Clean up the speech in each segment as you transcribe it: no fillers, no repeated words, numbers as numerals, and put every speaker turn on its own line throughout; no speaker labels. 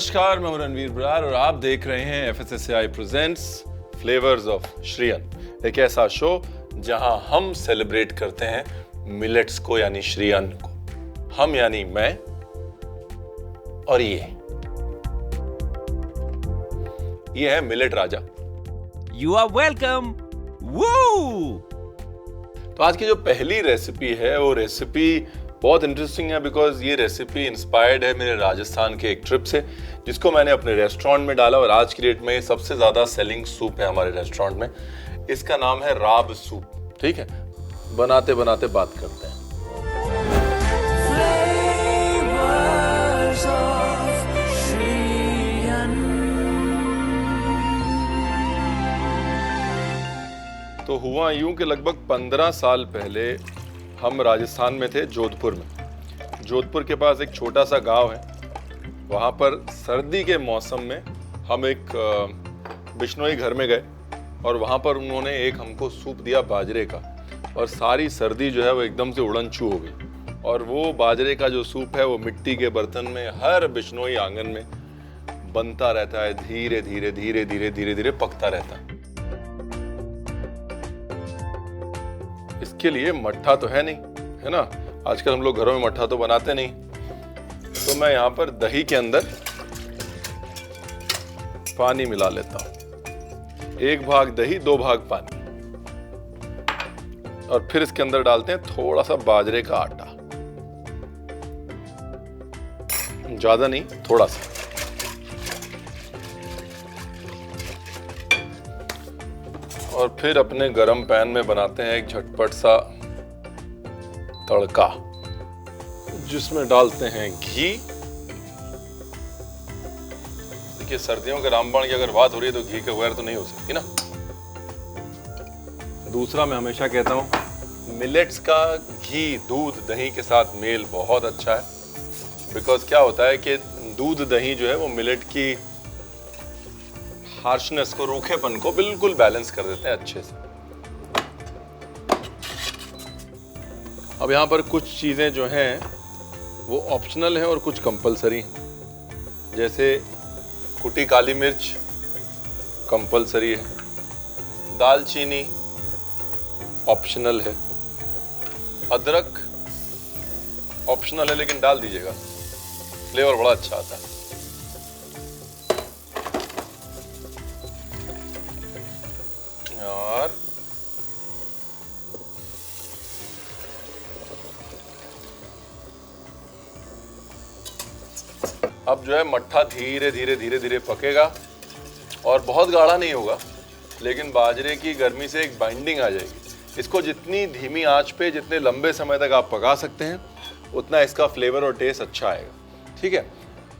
नमस्कार, मैं हूं रणवीर बरार और आप देख रहे हैं FSSAI presents flavours of Shriyan, एक ऐसा शो जहां हम सेलिब्रेट करते हैं मिलेट्स को यानी श्रीयन को। हम यानी मैं और ये है millet Raja.
You are welcome. Woo!
तो आज की जो पहली रेसिपी है वो रेसिपी बहुत इंटरेस्टिंग है बिकॉज ये रेसिपी इंस्पायर्ड है मेरे राजस्थान के एक ट्रिप से जिसको मैंने अपने रेस्टोरेंट में डाला और आज की डेट में सबसे ज़्यादा सेलिंग सूप है हमारे रेस्टोरेंट में। इसका नाम है राब सूप। ठीक है, बनाते बनाते बात करते हैं। तो हुआ यूं कि लगभग 15 साल पहले हम राजस्थान में थे, जोधपुर में। जोधपुर के पास एक छोटा सा गांव है। वहाँ पर सर्दी के मौसम में हम एक बिश्नोई घर में गए और वहाँ पर उन्होंने एक हमको सूप दिया बाजरे का, और सारी सर्दी जो है वो एकदम से उड़न छू हो गई। और वो बाजरे का जो सूप है वो मिट्टी के बर्तन में हर बिश्नोई आंगन में बनता रहता है, धीरे धीरे धीरे धीरे धीरे धीरे पकता रहता है। इसके लिए मट्ठा तो है नहीं, है ना। आजकल हम लोग घरों में मट्ठा तो बनाते नहीं। तो मैं यहाँ पर दही के अंदर पानी मिला लेता हूँ। 1 भाग दही 2 भाग पानी, और फिर इसके अंदर डालते हैं थोड़ा सा बाजरे का आटा, ज्यादा नहीं, थोड़ा सा। और फिर अपने गरम पैन में बनाते हैं एक झटपट सा तड़का जिसमें डालते हैं घी। देखिए, सर्दियों के रामबाण की अगर बात हो रही है तो घी के बगैर तो नहीं हो सकती ना। दूसरा, मैं हमेशा कहता हूँ मिलेट्स का घी दूध दही के साथ मेल बहुत अच्छा है। बिकॉज क्या होता है कि दूध दही जो है वो मिलेट की हार्शनेस को, रूखेपन को बिल्कुल बैलेंस कर देते हैं अच्छे से। अब यहाँ पर कुछ चीज़ें जो हैं वो ऑप्शनल हैं और कुछ कंपलसरी हैं। जैसे कुटी काली मिर्च कंपलसरी है, दालचीनी ऑप्शनल है, अदरक ऑप्शनल है लेकिन डाल दीजिएगा, फ्लेवर बड़ा अच्छा आता है। और अब जो है मट्ठा धीरे धीरे धीरे धीरे पकेगा और बहुत गाढ़ा नहीं होगा, लेकिन बाजरे की गर्मी से एक बाइंडिंग आ जाएगी। इसको जितनी धीमी आंच पे जितने लंबे समय तक आप पका सकते हैं उतना इसका फ्लेवर और टेस्ट अच्छा आएगा। ठीक है,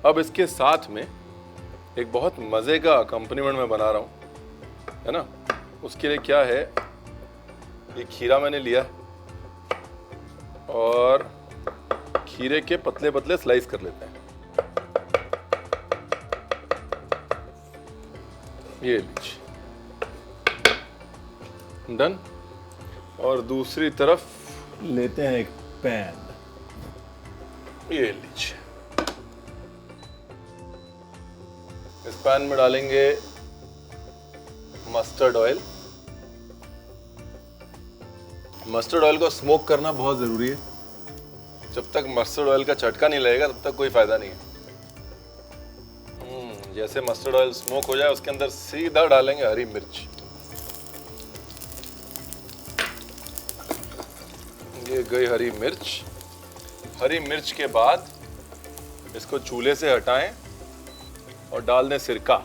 अब इसके साथ में एक बहुत मज़े का अकम्पनीमेंट मैं बना रहा हूँ, है ना। उसके लिए क्या है, ये खीरा मैंने लिया और खीरे के पतले पतले स्लाइस कर लेते हैं। ये लीजिए, डन। और दूसरी तरफ लेते हैं एक पैन, ये लीजिए। इस पैन में डालेंगे मस्टर्ड ऑयल। मस्टर्ड ऑयल को स्मोक करना बहुत ज़रूरी है। जब तक मस्टर्ड ऑयल का चटका नहीं लगेगा तब तक कोई फ़ायदा नहीं है। जैसे मस्टर्ड ऑयल स्मोक हो जाए उसके अंदर सीधा डालेंगे हरी मिर्च। ये गई हरी मिर्च। हरी मिर्च के बाद इसको चूल्हे से हटाएं और डाल दें सिरका।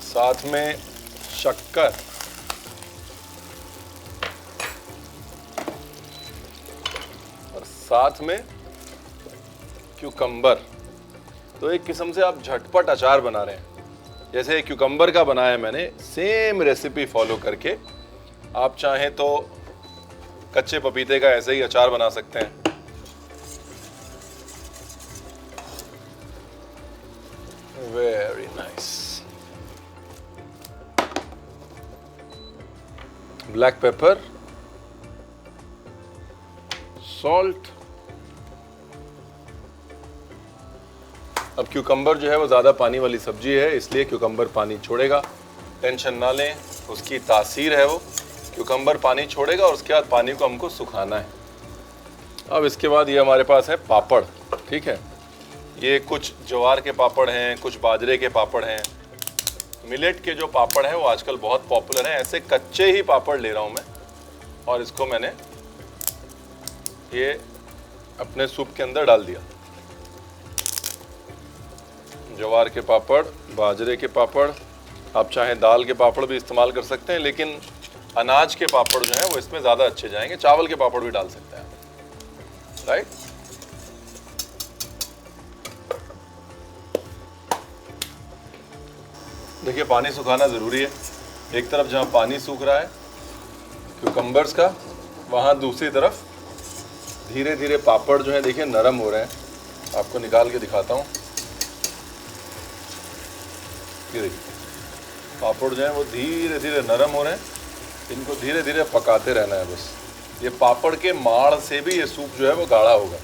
साथ में शक्कर, और साथ में क्यूकम्बर। तो एक किस्म से आप झटपट अचार बना रहे हैं। जैसे क्यूकम्बर का बनाया मैंने, सेम रेसिपी फॉलो करके आप चाहें तो कच्चे पपीते का ऐसे ही अचार बना सकते हैं। Very nice. Black pepper, salt. अब क्यूकम्बर जो है वो ज़्यादा पानी वाली सब्जी है, इसलिए क्यूकम्बर पानी छोड़ेगा, टेंशन ना लें, उसकी तासीर है वो। क्यूकम्बर पानी छोड़ेगा और उसके बाद पानी को हमको सुखाना है। अब इसके बाद ये हमारे पास है पापड़, ठीक है। ये कुछ ज्वार के पापड़ हैं, कुछ बाजरे के पापड़ हैं। मिलेट के जो पापड़ हैं वो आजकल बहुत पॉपुलर हैं। ऐसे कच्चे ही पापड़ ले रहा हूँ मैं और इसको मैंने ये अपने सूप के अंदर डाल दिया। ज्वार के पापड़, बाजरे के पापड़, आप चाहें दाल के पापड़ भी इस्तेमाल कर सकते हैं, लेकिन अनाज के पापड़ जो हैं वो इसमें ज़्यादा अच्छे जाएंगे। चावल के पापड़ भी डाल सकते हैं, राइट। देखिए पानी सुखाना ज़रूरी है। एक तरफ जहाँ पानी सूख रहा है क्यूकम्बर्स का, वहाँ दूसरी तरफ धीरे धीरे पापड़ जो है देखिए नरम हो रहे हैं। आपको निकाल के दिखाता हूँ। ये देखिए पापड़ जो है वो धीरे धीरे नरम हो रहे हैं। इनको धीरे धीरे पकाते रहना है बस। ये पापड़ के माड़ से भी ये सूप जो है वो गाढ़ा होगा।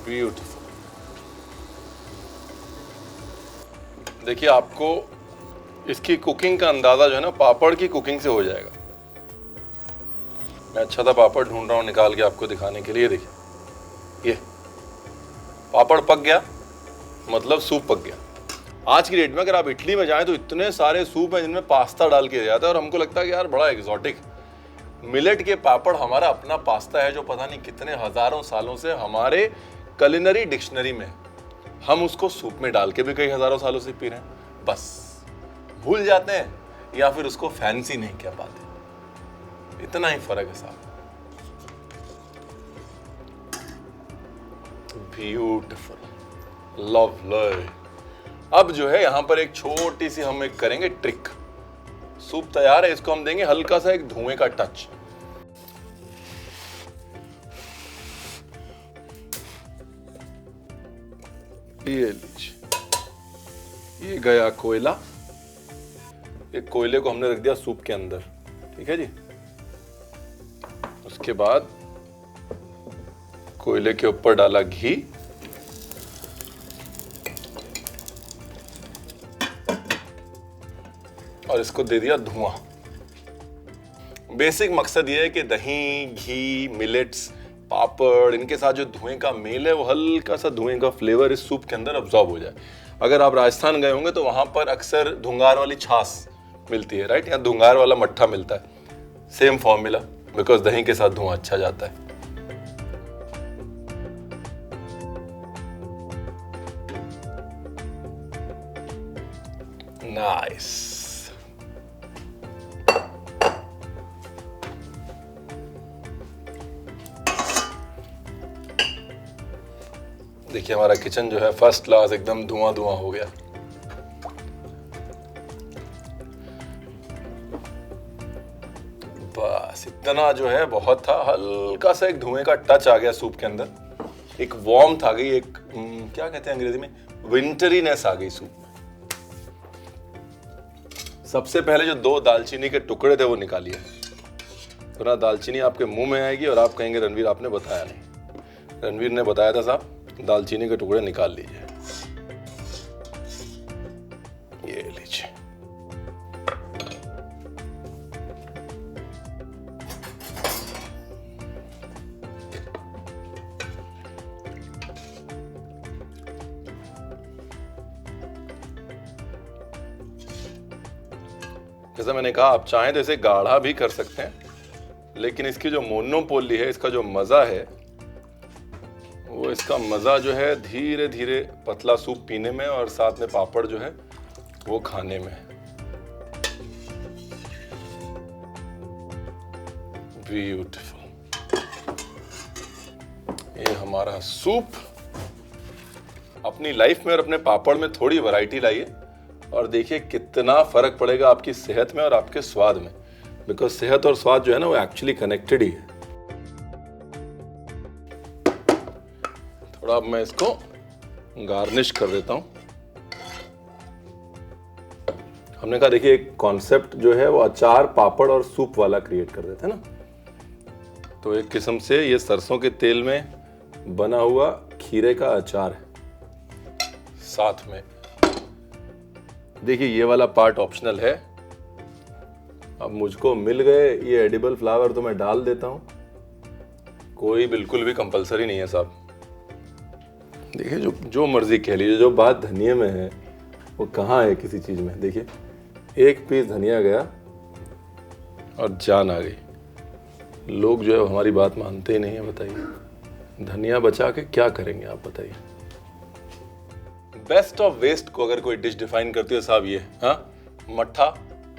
ब्यूटीफुल। देखिए आपको इसकी कुकिंग का अंदाजा जो है ना पापड़ की कुकिंग से हो जाएगा। मैं अच्छा सा पापड़ ढूंढ रहा हूँ निकाल के आपको दिखाने के लिए। देखिए ये पापड़ पक गया, मतलब सूप पक गया। आज की डेट में अगर आप इटली में जाएं तो इतने सारे सूप हैं जिनमें पास्ता डाल के जाता है और हमको लगता है कि यार बड़ा एग्जॉटिक। मिलेट के पापड़ हमारा अपना पास्ता है जो पता नहीं कितने हजारों सालों से हमारे कुलिनरी डिक्शनरी में। हम उसको सूप में डाल के भी कई हजारों सालों से पी रहे हैं, बस भूल जाते हैं या फिर उसको फैंसी नहीं कह पाते। इतना ही फर्क है साहब। Beautiful, lovely. अब जो है यहां पर एक छोटी सी हम एक करेंगे ट्रिक। सूप तैयार है, इसको हम देंगे हल्का सा एक धुएं का टच। ये लीजिए, ये गया कोयला। ये कोयले को हमने रख दिया सूप के अंदर, ठीक है जी। उसके बाद कोयले के ऊपर डाला घी, और इसको दे दिया धुआं। बेसिक मकसद ये है कि दही, घी, मिलेट्स, पापड़, इनके साथ जो धुएं का मेल है वो हल्का सा धुएं का फ्लेवर इस सूप के अंदर अब्सॉर्ब हो जाए। अगर आप राजस्थान गए होंगे तो वहां पर अक्सर धुंगार वाली छाछ मिलती है, राइट, या धुंगार वाला मट्ठा मिलता है। सेम फॉर्मूला, बिकॉज दही के साथ धुआं अच्छा जाता है। नाइस। देखिए हमारा किचन जो है फर्स्ट क्लास एकदम धुआं धुआं हो गया। बस इतना जो है बहुत था। हल्का सा एक धुएं का टच आ गया सूप के अंदर, एक वार्मथ आ गई, एक क्या कहते हैं अंग्रेजी में, विंटरीनेस आ गई सूप में। सबसे पहले जो 2 दालचीनी के टुकड़े थे वो निकालिए, वरना दालचीनी आपके मुंह में आएगी और आप कहेंगे रणवीर आपने बताया नहीं। रणवीर ने बताया था साहब, दालचीनी के टुकड़े निकाल लीजिए। ये लीजिए। जैसा मैंने कहा आप चाहें तो इसे गाढ़ा भी कर सकते हैं, लेकिन इसकी जो मोनोपोली है, इसका जो मजा है वो, इसका मजा जो है धीरे धीरे पतला सूप पीने में और साथ में पापड़ जो है वो खाने में। ब्यूटीफुल। ये हमारा सूप। अपनी लाइफ में और अपने पापड़ में थोड़ी वैरायटी लाइए और देखिए कितना फर्क पड़ेगा आपकी सेहत में और आपके स्वाद में, बिकॉज सेहत और स्वाद जो है ना वो एक्चुअली कनेक्टेड ही है। थोड़ा अब मैं इसको गार्निश कर देता हूं। हमने कहा देखिए एक कॉन्सेप्ट जो है वो अचार, पापड़ और सूप वाला क्रिएट कर देते हैं ना। तो एक किस्म से ये सरसों के तेल में बना हुआ खीरे का अचार है। साथ में देखिए ये वाला पार्ट ऑप्शनल है। अब मुझको मिल गए ये एडिबल फ्लावर तो मैं डाल देता हूं। कोई बिल्कुल भी कंपलसरी नहीं है साहब। देखिए जो मर्जी कह लीजिए, जो बात धनिया में है वो कहाँ है किसी चीज में। देखिए एक पीस धनिया गया और जान आ गई। लोग जो है हमारी बात मानते ही नहीं है। बताइए धनिया बचा के क्या करेंगे आप बताइए। बेस्ट ऑफ वेस्ट को अगर कोई डिश डिफाइन करती है साहब ये, हाँ, मट्ठा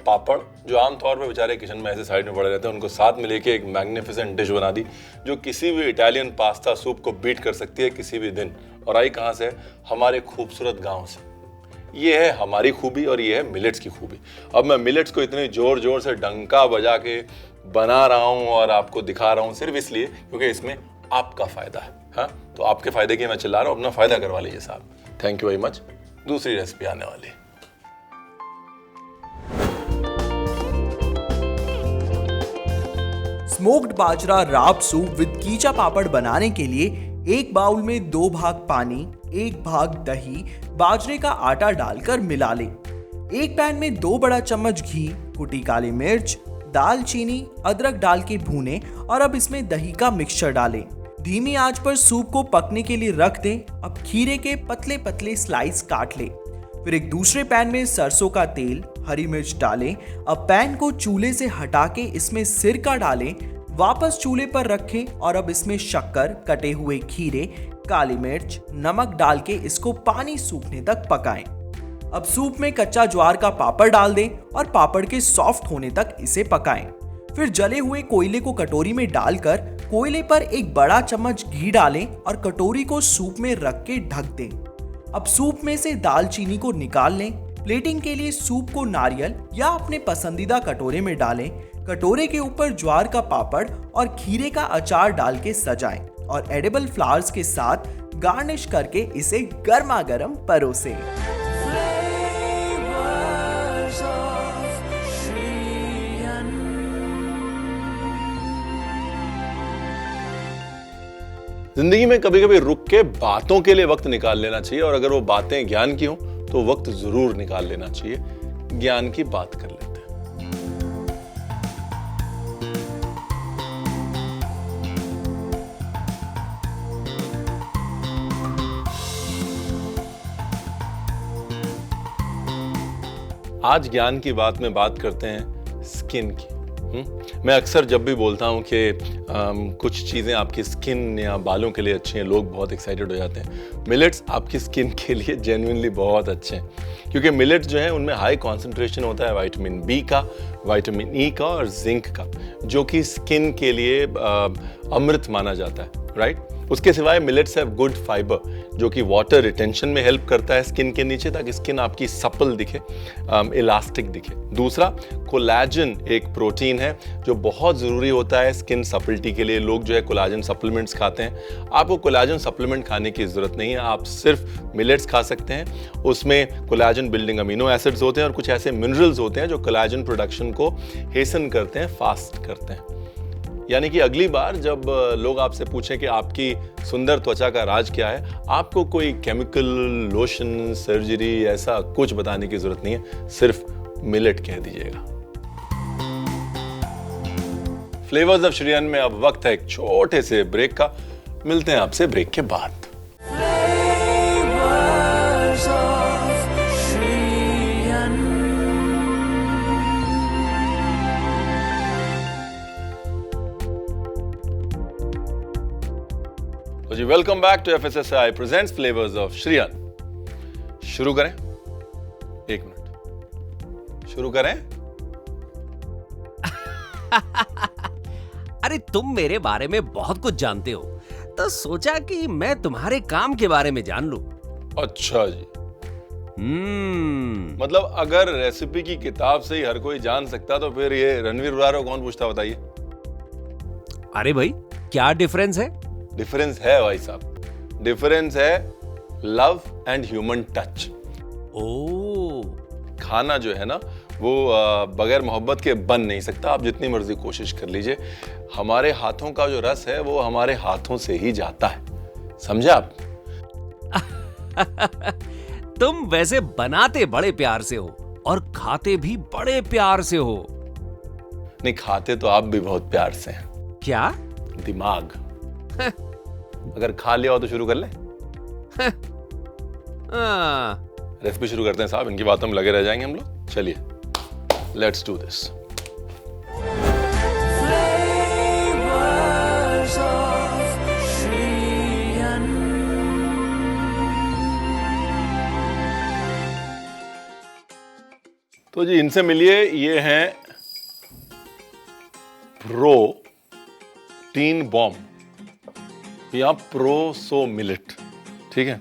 पापड़, जो आमतौर पे बेचारे किचन में ऐसे साइड में पड़े रहते हैं, उनको साथ में लेके एक मैग्निफिसेंट डिश बना दी जो किसी भी इटालियन पास्ता सूप को बीट कर सकती है किसी भी दिन। और आई कहाँ से? हमारे खूबसूरत गांव से। ये है हमारी खूबी और ये है मिलेट्स की खूबी। अब मैं मिलेट्स को इतने जोर जोर से डंका बजा के बना रहा हूँ और आपको दिखा रहा हूँ सिर्फ इसलिए क्योंकि इसमें आपका फायदा है। हाँ, तो आपके फायदे के मैं चिल्ला रहा हूँ, अपना फायदा करवा लीजिए साहब। Thank you very much. दूसरी रेसिपी आने वाली है।
स्मोक्ड बाजरा राब सूप विद कीचा पापड़ बनाने के लिए एक बाउल में 2 भाग पानी, 1 भाग दही, बाजरे का आटा डालकर मिला लें। एक पैन में 2 बड़ा चम्मच घी, कुटी काली मिर्च, दालचीनी, अदरक डाल के भूनें और अब इसमें दही का मिक्सचर डालें। धीमी आंच पर सूप को पकने के लिए रख दें। अब खीरे के पतले पतले स्लाइस काट लें। फिर एक दूसरे पैन में सरसों का तेल, हरी मिर्च डालें। अब पैन को चूल्हे से हटा के इसमें सिरका डालें, वापस चूल्हे पर रखें और अब इसमें शक्कर, कटे हुए खीरे, काली मिर्च, नमक डाल के इसको पानी सूखने तक पकाएं। अब सूप में कच्चा ज्वार का पापड़ डाल दें और पापड़ के सॉफ्ट होने तक इसे पकाएं। फिर जले हुए कोयले को कटोरी में डालकर कोयले पर एक बड़ा चम्मच घी डालें और कटोरी को सूप में रख के ढक दें। अब सूप में से दालचीनी को निकाल लें। प्लेटिंग के लिए सूप को नारियल या अपने पसंदीदा कटोरे में डालें। कटोरे के ऊपर ज्वार का पापड़ और खीरे का अचार डाल के सजाएं और एडिबल फ्लावर्स के साथ गार्निश करके इसे गर्मा गर्म परोसें।
जिंदगी में कभी कभी रुक के बातों के लिए वक्त निकाल लेना चाहिए और अगर वो बातें ज्ञान की हों तो वक्त जरूर निकाल लेना चाहिए। ज्ञान की बात कर लेते हैं। आज ज्ञान की बात में बात करते हैं स्किन की। मैं अक्सर जब भी बोलता हूँ कि कुछ चीज़ें आपकी स्किन या बालों के लिए अच्छी हैं, लोग बहुत एक्साइटेड हो जाते हैं। मिलेट्स आपकी स्किन के लिए जेन्युइनली बहुत अच्छे हैं क्योंकि मिलेट्स जो हैं उनमें हाई कॉन्सेंट्रेशन होता है विटामिन बी का, विटामिन ई का और जिंक का, जो कि स्किन के लिए अमृत माना जाता है, राइट। उसके सिवाय मिलेट्स हैव गुड फाइबर जो कि वाटर रिटेंशन में हेल्प करता है स्किन के नीचे, ताकि स्किन आपकी सपल दिखे, इलास्टिक दिखे। दूसरा, कोलाजन एक प्रोटीन है जो बहुत ज़रूरी होता है स्किन सपलिटी के लिए। लोग जो है कोलाजन सप्लीमेंट्स खाते हैं। आपको कोलाजन सप्लीमेंट खाने की ज़रूरत नहीं है, आप सिर्फ मिलेट्स खा सकते हैं। उसमें कोलाजन बिल्डिंग अमीनो एसिड्स होते हैं और कुछ ऐसे मिनरल्स होते हैं जो कोलाजन प्रोडक्शन को हेसन करते हैं, फास्ट करते हैं। यानी कि अगली बार जब लोग आपसे पूछें कि आपकी सुंदर त्वचा का राज क्या है, आपको कोई केमिकल, लोशन, सर्जरी ऐसा कुछ बताने की जरूरत नहीं है, सिर्फ मिलेट कह दीजिएगा। फ्लेवर्स ऑफ श्रीयन में अब वक्त है एक छोटे से ब्रेक का। मिलते हैं आपसे ब्रेक के बाद। जी welcome back to FSSAI presents flavours of Shriyan. शुरू करें? 1 मिनट, शुरू करें?
अरे तुम मेरे बारे में बहुत कुछ जानते हो, तो सोचा कि मैं तुम्हारे काम के बारे में जान लूं।
अच्छा जी। मतलब अगर रेसिपी की किताब से ही हर कोई जान सकता तो फिर ये रणवीर बरार को कौन पूछता, बताइए।
अरे भाई, क्या डिफरेंस है?
डिफरेंस है भाई साहब, डिफरेंस है लव एंड ह्यूमन टच।
ओ,
खाना जो है ना वो बगैर मोहब्बत के बन नहीं सकता। आप जितनी मर्जी कोशिश कर लीजिए, हमारे हाथों का जो रस है वो हमारे हाथों से ही जाता है, समझे आप?
तुम वैसे बनाते बड़े प्यार से हो और खाते भी बड़े प्यार से हो।
नहीं, खाते तो आप भी बहुत प्यार से हैं।
क्या?
दिमाग। अगर खा लिया हो तो शुरू कर ले। रेसिपी शुरू करते हैं साहब, इनकी बातों में लगे रह जाएंगे हम लोग। चलिए, लेट्स डू दिस। तो जी इनसे मिलिए, ये हैं प्रोटीन बॉम्ब या प्रोसो मिलेट। ठीक है,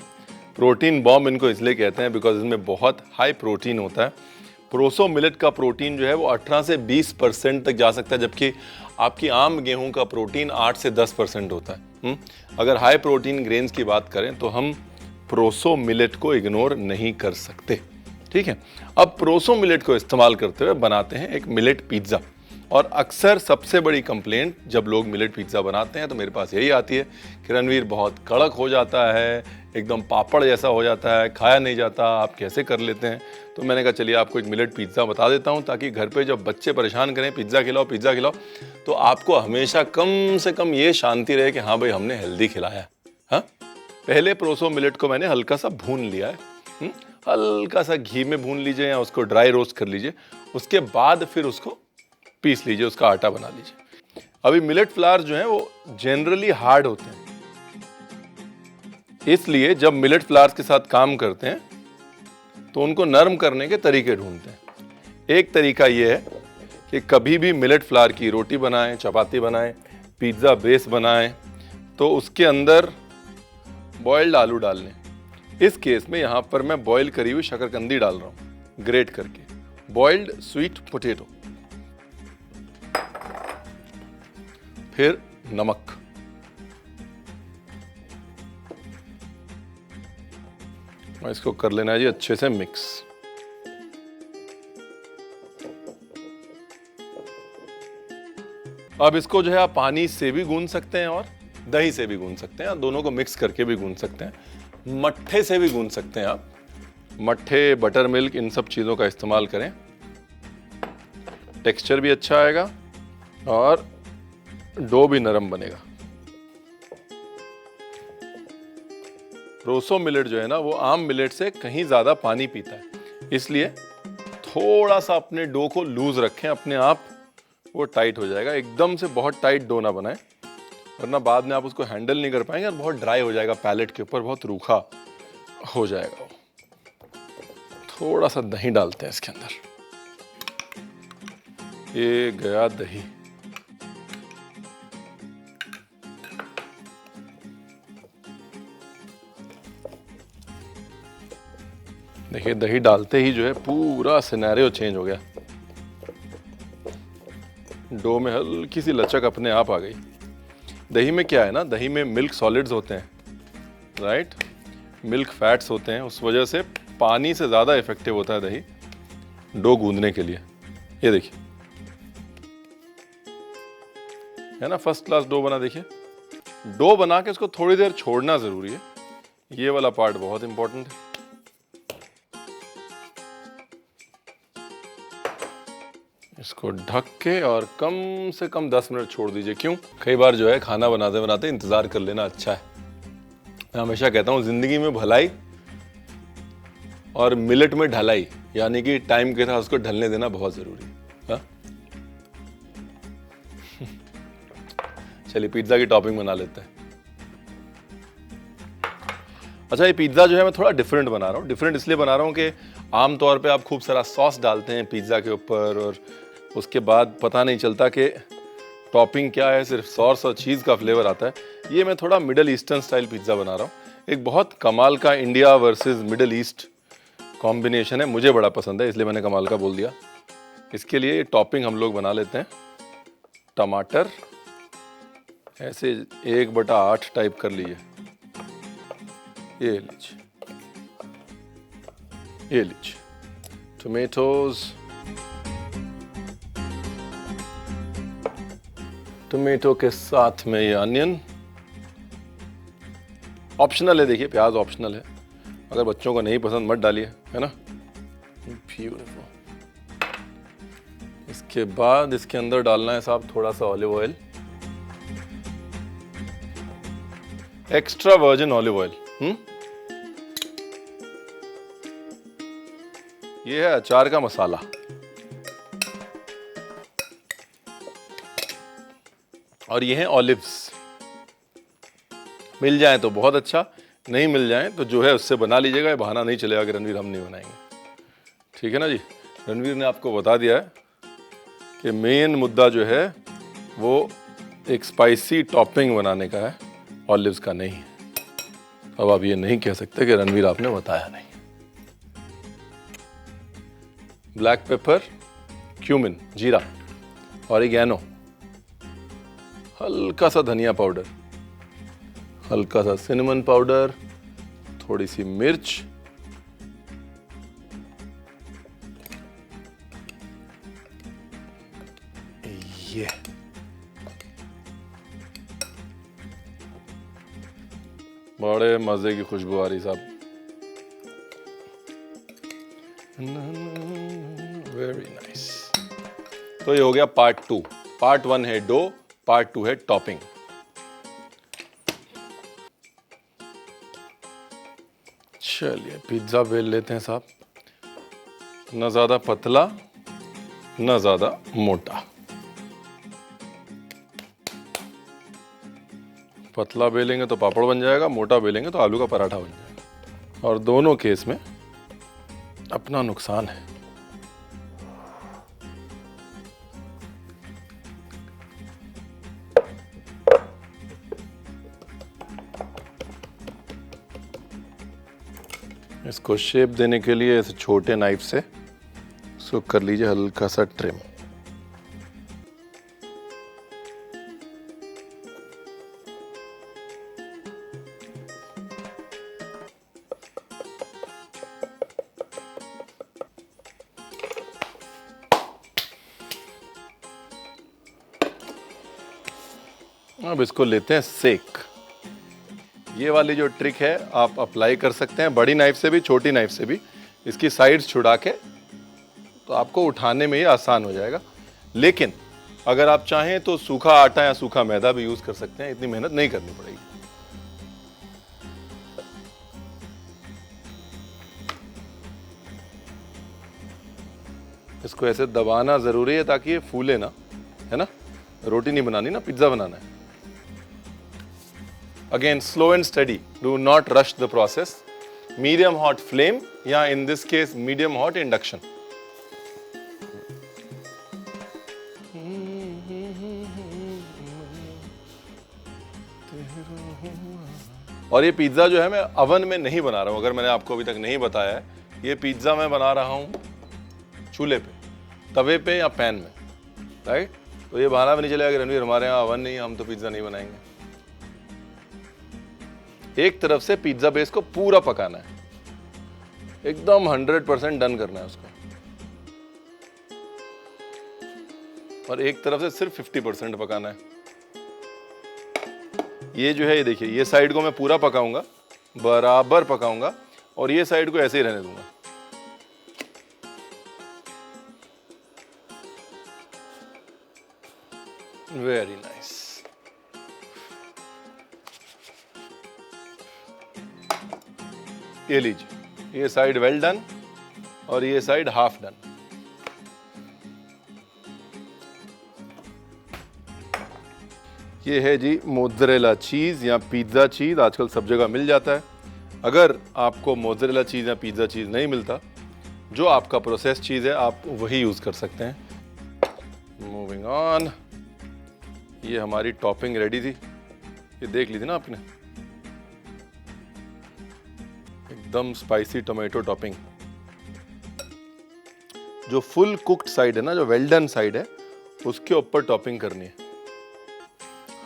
प्रोटीन बॉम्ब इनको इसलिए कहते हैं बिकॉज इसमें बहुत हाई प्रोटीन होता है। प्रोसो मिलेट का प्रोटीन जो है वो 18 से 20% तक जा सकता है, जबकि आपकी आम गेहूं का प्रोटीन 8 से 10% होता है। अगर हाई प्रोटीन ग्रेन्स की बात करें तो हम प्रोसो मिलेट को इग्नोर नहीं कर सकते। ठीक है, अब प्रोसो मिलेट को इस्तेमाल करते हुए बनाते हैं एक मिलेट पिज्ज़ा। और अक्सर सबसे बड़ी कंप्लेंट जब लोग मिलेट पिज्ज़ा बनाते हैं तो मेरे पास यही आती है कि रणवीर बहुत कड़क हो जाता है, एकदम पापड़ जैसा हो जाता है, खाया नहीं जाता, आप कैसे कर लेते हैं? तो मैंने कहा चलिए आपको एक मिलेट पिज्ज़ा बता देता हूँ, ताकि घर पे जब बच्चे परेशान करें पिज्ज़ा खिलाओ पिज्ज़ा खिलाओ, तो आपको हमेशा कम से कम ये शांति रहे कि हाँ भाई हमने हेल्दी खिलाया है। हाँ, पहले प्रोसो मिलेट को मैंने हल्का सा भून लिया है, हल्का सा घी में भून लीजिए या उसको ड्राई रोस्ट कर लीजिए। उसके बाद फिर उसको पीस लीजिए, उसका आटा बना लीजिए। अभी मिलेट फ्लावर जो है वो जनरली हार्ड होते हैं, इसलिए जब मिलेट फ्लावर्स के साथ काम करते हैं तो उनको नरम करने के तरीके ढूंढते हैं। एक तरीका ये है कि कभी भी मिलेट फ्लावर की रोटी बनाएं, चपाती बनाएं, पिज्ज़ा बेस बनाएं तो उसके अंदर बॉइल्ड आलू डाल लें। इस केस में यहाँ पर मैं बॉईल करी हुई शकरकंदी डाल रहा हूँ, ग्रेट करके, बॉइल्ड स्वीट पोटैटो, फिर नमक, और इसको कर लेना है जी अच्छे से मिक्स। अब इसको जो है आप पानी से भी गूंद सकते हैं और दही से भी गूंद सकते हैं, दोनों को मिक्स करके भी गूंद सकते हैं, मट्ठे से भी गूंद सकते हैं आप। मट्ठे, बटर मिल्क, इन सब चीज़ों का इस्तेमाल करें, टेक्सचर भी अच्छा आएगा और डो भी नरम बनेगा। प्रोसो मिलेट जो है ना वो आम मिलेट से कहीं ज़्यादा पानी पीता है, इसलिए थोड़ा सा अपने डो को लूज रखें, अपने आप वो टाइट हो जाएगा। एकदम से बहुत टाइट डो ना बनाएं, वरना बाद में आप उसको हैंडल नहीं कर पाएंगे और बहुत ड्राई हो जाएगा, पैलेट के ऊपर बहुत रूखा हो जाएगा। थोड़ा सा दही डालते हैं इसके अंदर, ये गया दही। देखिए दही डालते ही जो है पूरा सिनेरियो चेंज हो गया, डो में हल्की सी लचक अपने आप आ गई। दही में क्या है ना, दही में मिल्क सॉलिड्स होते हैं, राइट, मिल्क फैट्स होते हैं, उस वजह से पानी से ज़्यादा इफेक्टिव होता है दही डो गूंदने के लिए। ये देखिए है ना, फर्स्ट क्लास डो बना। देखिए डो बना के उसको थोड़ी देर छोड़ना ज़रूरी है, ये वाला पार्ट बहुत इंपॉर्टेंट है। इसको ढक के और कम से कम 10 मिनट छोड़ दीजिए। क्यों? कई बार जो है खाना बनाते बनाते इंतजार कर लेना अच्छा है। मैं हमेशा कहता हूँ जिंदगी में भलाई और मिलेट में ढलाई, यानी कि टाइम के साथ उसको ढलने देना बहुत जरूरी है। हाँ? चलिए पिज्जा की टॉपिंग बना लेते हैं। अच्छा, ये पिज्जा जो है मैं थोड़ा डिफरेंट बना रहा हूँ। डिफरेंट इसलिए बना रहा हूँ कि आमतौर पे आप खूब सारा सॉस डालते हैं पिज्जा के ऊपर और उसके बाद पता नहीं चलता कि टॉपिंग क्या है, सिर्फ सॉस और चीज़ का फ्लेवर आता है। ये मैं थोड़ा मिडल ईस्टर्न स्टाइल पिज्ज़ा बना रहा हूँ। एक बहुत कमाल का India versus middle east combination है, मुझे बड़ा पसंद है इसलिए मैंने कमाल का बोल दिया। इसके लिए टॉपिंग हम लोग बना लेते हैं। टमाटर ऐसे 1/8 टाइप कर लीजिए, ये लीजिए, ये लीजिए, tomatoes, टोमेटो के साथ में ये अनियन ऑप्शनल है। देखिए प्याज ऑप्शनल है, अगर बच्चों को नहीं पसंद मत डालिए, है ना। ब्यूटीफुल। इसके बाद इसके अंदर डालना है साहब थोड़ा सा olive oil, extra virgin olive oil. ये है अचार का मसाला। और ये हैं ऑलिव्स। मिल जाए तो बहुत अच्छा, नहीं मिल जाए तो जो है उससे बना लीजिएगा। ये बहाना नहीं चलेगा कि रणवीर हम नहीं बनाएंगे, ठीक है ना जी। रणवीर ने आपको बता दिया है कि मेन मुद्दा जो है वो एक स्पाइसी टॉपिंग बनाने का है, ऑलिव्स का नहीं है। अब आप ये नहीं कह सकते कि रणवीर आपने बताया नहीं। ब्लैक पेपर, क्यूमिन, जीरा, ऑरिगेनो, हल्का सा धनिया पाउडर, हल्का सा सिनेमन पाउडर, थोड़ी सी मिर्च, ये बड़े मजे की खुशबू आ रही साहब। Very nice. तो ये हो गया पार्ट 2। पार्ट 1 है डो, पार्ट 2 है टॉपिंग। चलिए पिज्जा बेल लेते हैं साहब, ना ज्यादा पतला ना ज्यादा मोटा। पतला बेलेंगे तो पापड़ बन जाएगा, मोटा बेलेंगे तो आलू का पराठा बन जाएगा। और दोनों केस में अपना नुकसान है। इसको शेप देने के लिए ऐसे छोटे नाइफ से इसको कर लीजिए हल्का सा ट्रिम। अब इसको लेते हैं सेक। ये वाली जो ट्रिक है आप अप्लाई कर सकते हैं बड़ी नाइफ से भी, छोटी नाइफ से भी। इसकी साइड्स छुड़ा के तो आपको उठाने में ही आसान हो जाएगा। लेकिन अगर आप चाहें तो सूखा आटा या सूखा मैदा भी यूज कर सकते हैं, इतनी मेहनत नहीं करनी पड़ेगी। इसको ऐसे दबाना जरूरी है ताकि ये फूले ना, है ना। रोटी नहीं बनानी ना, पिज्जा बनाना है। Again, slow and steady. Do not rush the process. Medium hot flame, या in this case medium hot induction. और ये पिज्जा जो है मैं अवन में नहीं बना रहा हूँ, अगर मैंने आपको अभी तक नहीं बताया है। ये पिज्जा मैं बना रहा हूँ चूल्हे पे, तवे पे या पैन में, राइट। तो ये बहाना भी नहीं चलेगा कि रणवीर हमारे यहाँ अवन नहीं है, हम तो पिज्जा नहीं बनाएंगे। एक तरफ से पिज्जा बेस को पूरा पकाना है, एकदम 100% डन करना है उसको। और एक तरफ से सिर्फ 50% पकाना है। ये जो है, ये देखिए, ये साइड को मैं पूरा पकाऊंगा, बराबर पकाऊंगा, और ये साइड को ऐसे ही रहने दूंगा। Very nice. ये लीजिए, ये साइड वेल डन और ये साइड हाफ डन। ये है जी मोज़रेला चीज़ या पिज़्ज़ा चीज़, आजकल सब जगह मिल जाता है। अगर आपको मोज़रेला चीज़ या पिज़्ज़ा चीज़ नहीं मिलता, जो आपका प्रोसेस चीज़ है आप वही यूज़ कर सकते हैं। Moving on. ये हमारी टॉपिंग रेडी थी, ये देख ली थी ना आपने, एकदम स्पाइसी टोमेटो टॉपिंग। जो फुल कुक्ड साइड है ना, जो वेल डन साइड है, उसके ऊपर टॉपिंग करनी है।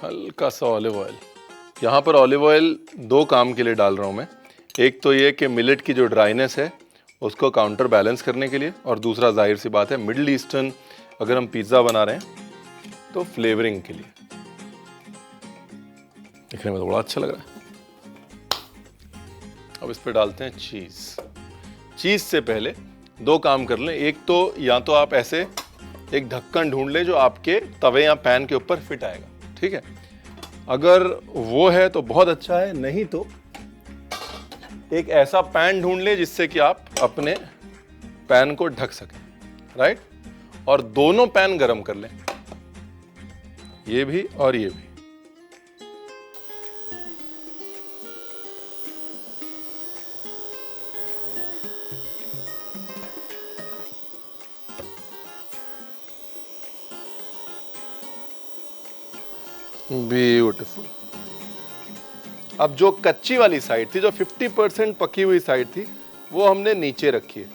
हल्का सा ऑलिव ऑयल। यहाँ पर ऑलिव ऑयल 2 काम के लिए डाल रहा हूँ मैं। एक तो ये कि मिलेट की जो ड्राइनेस है उसको काउंटर बैलेंस करने के लिए, और दूसरा जाहिर सी बात है मिडिल ईस्टर्न अगर हम पिज़्ज़ा बना रहे हैं तो फ्लेवरिंग के लिए। दिखने में तो बड़ा अच्छा लग रहा है। अब इस पर डालते हैं चीज़। चीज़ से पहले दो काम कर लें। एक तो या तो आप ऐसे एक ढक्कन ढूंढ लें जो आपके तवे या पैन के ऊपर फिट आएगा, ठीक है। अगर वो है तो बहुत अच्छा है, नहीं तो एक ऐसा पैन ढूंढ लें जिससे कि आप अपने पैन को ढक सकें, राइट। और दोनों पैन गरम कर लें, ये भी और ये भी। ब्यूटीफुल। अब जो कच्ची वाली साइड थी, जो 50% पकी हुई साइड थी, वो हमने नीचे रखी है।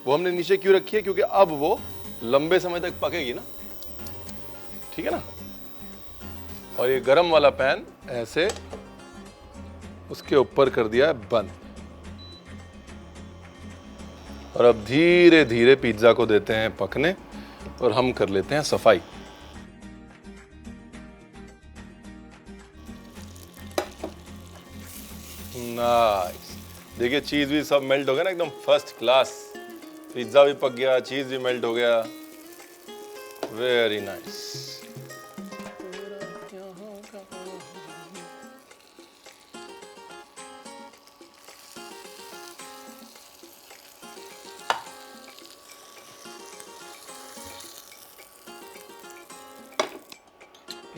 वो हमने नीचे क्यों रखी है? क्योंकि अब वो लंबे समय तक पकेगी ना, ठीक है ना। और ये गरम वाला पैन ऐसे उसके ऊपर कर दिया है बंद। और अब धीरे धीरे पिज्जा को देते हैं पकने और हम कर लेते हैं सफाई। नाइस। देखिए चीज भी सब मेल्ट हो गया ना, एकदम फर्स्ट क्लास। पिज्जा भी पक गया, चीज भी मेल्ट हो गया। Very nice.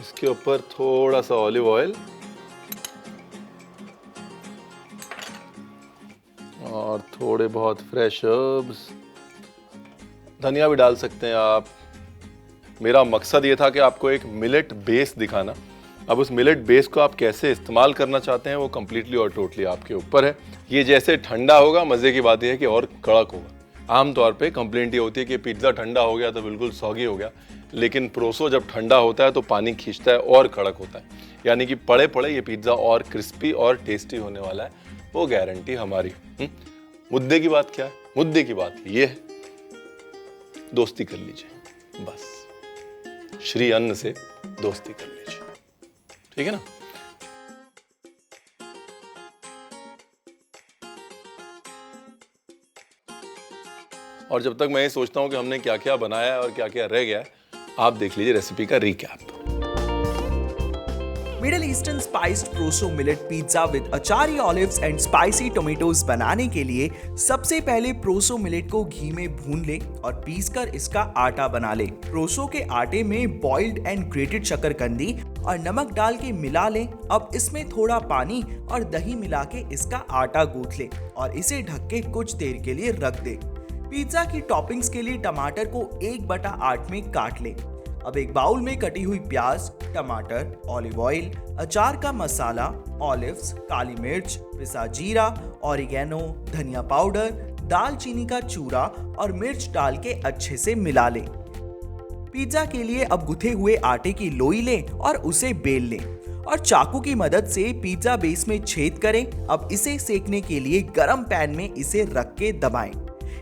इसके ऊपर थोड़ा सा ऑलिव ऑयल और थोड़े बहुत फ्रेश हर्ब्स, धनिया भी डाल सकते हैं आप। मेरा मकसद ये था कि आपको एक मिलेट बेस दिखाना। अब उस मिलेट बेस को आप कैसे इस्तेमाल करना चाहते हैं वो कम्प्लीटली और टोटली आपके ऊपर है। ये जैसे ठंडा होगा, मज़े की बात यह है कि और कड़क होगा। आमतौर पे कंप्लेंट ये होती है कि पिज्ज़ा ठंडा हो गया तो बिल्कुल सॉगी हो गया, लेकिन प्रोसो जब ठंडा होता है तो पानी खींचता है और कड़क होता है, यानी कि पड़े पड़े ये पिज्ज़ा और क्रिस्पी और टेस्टी होने वाला है, वो गारंटी हमारी। मुद्दे की बात क्या है? मुद्दे की बात ये है, दोस्ती कर लीजिए बस। श्री अन्न से दोस्ती कर लीजिए, ठीक है ना। और जब तक मैं ये सोचता हूं कि हमने क्या क्या बनाया है और क्या क्या रह गया है, आप देख लीजिए रेसिपी का recap.
Middle eastern spiced proso millet pizza with achari olives and spicy tomatoes बनाने के लिए सबसे पहले प्रोसो मिलेट को घी में भून ले और पीसकर इसका आटा बना ले। प्रोसो के आटे में बॉइल्ड एंड ग्रेटेड शकरकंदी और नमक डाल के मिला ले। अब इसमें थोड़ा पानी और दही मिला के इसका आटा गूंथ ले और इसे ढक के कुछ देर के लिए रख दे। पिज्जा की टॉपिंग्स के लिए टमाटर को 1/8 में काट ले। अब एक बाउल में कटी हुई प्याज, टमाटर, ऑलिव ऑयल, अचार का मसाला, ऑलिव्स, काली मिर्च, पिसा जीरा, ऑरिगेनो, धनिया पाउडर, दालचीनी का चूरा और मिर्च डाल के अच्छे से मिला ले। पिज्जा के लिए अब गुथे हुए आटे की लोई ले और उसे बेल ले और चाकू की मदद से पिज्जा बेस में छेद करें। अब इसे सेकने के लिए गरम पैन में इसे रख के दबाएं।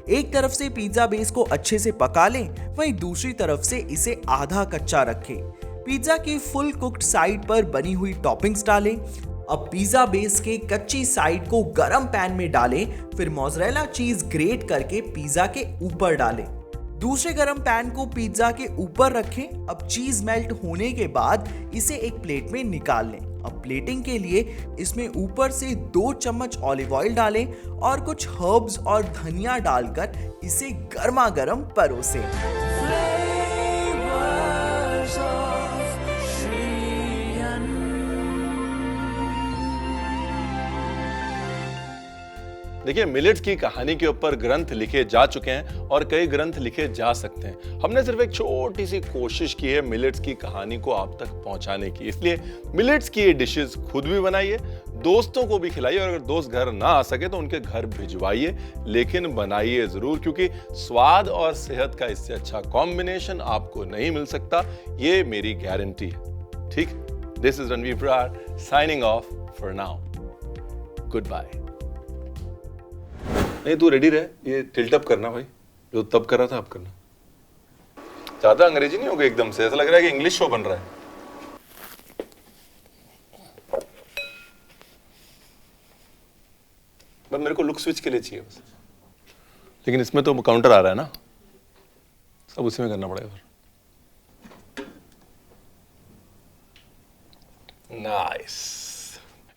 एक तरफ से पिज्जा बेस को अच्छे से पका लें, वहीं दूसरी तरफ से इसे आधा कच्चा रखें। पिज्जा की फुल कुक्ड साइड पर बनी हुई टॉपिंग्स डालें। अब पिज्जा बेस के कच्ची साइड को गरम पैन में डालें, फिर मोज़रेला चीज ग्रेट करके पिज्जा के ऊपर डालें। दूसरे गरम पैन को पिज्जा के ऊपर रखें। अब चीज मेल्ट होने के बाद इसे एक प्लेट में निकाल लें। अब प्लेटिंग के लिए इसमें ऊपर से 2 चम्मच ऑलिव ऑयल डालें और कुछ हर्ब्स और धनिया डालकर इसे गर्मा गर्म परोसें।
देखिए, मिलेट्स की कहानी के ऊपर ग्रंथ लिखे जा चुके हैं और कई ग्रंथ लिखे जा सकते हैं। हमने सिर्फ एक छोटी सी कोशिश की है मिलेट्स की कहानी को आप तक पहुंचाने की। इसलिए मिलेट्स की ये डिशेस खुद भी बनाइए, दोस्तों को भी खिलाइए, और अगर दोस्त घर ना आ सके तो उनके घर भिजवाइए, लेकिन बनाइए जरूर, क्योंकि स्वाद और सेहत का इससे अच्छा कॉम्बिनेशन आपको नहीं मिल सकता, ये मेरी गारंटी है। ठीक, this is Ranveer Brar signing off for now. Good bye. नहीं तू रेडी रहे, ये टिल्ट अप करना भाई, जो तब कर रहा था आप करना। ज्यादा अंग्रेजी नहीं होगा एकदम से, ऐसा लग रहा है कि इंग्लिश शो बन रहा है। बस मेरे को लुक स्विच के लिए चाहिए बस, लेकिन इसमें तो काउंटर आ रहा है ना, सब उसी में करना पड़ेगा फिर। नाइस,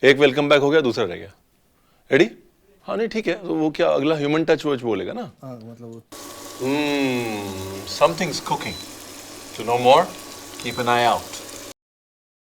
एक वेलकम बैक हो गया, दूसरा रह गया। रेडी? हाँ नहीं ठीक है, तो वो क्या अगला ह्यूमन टच वच बोलेगा ना?
हाँ मतलब
somethings cooking, to know more keep an eye out.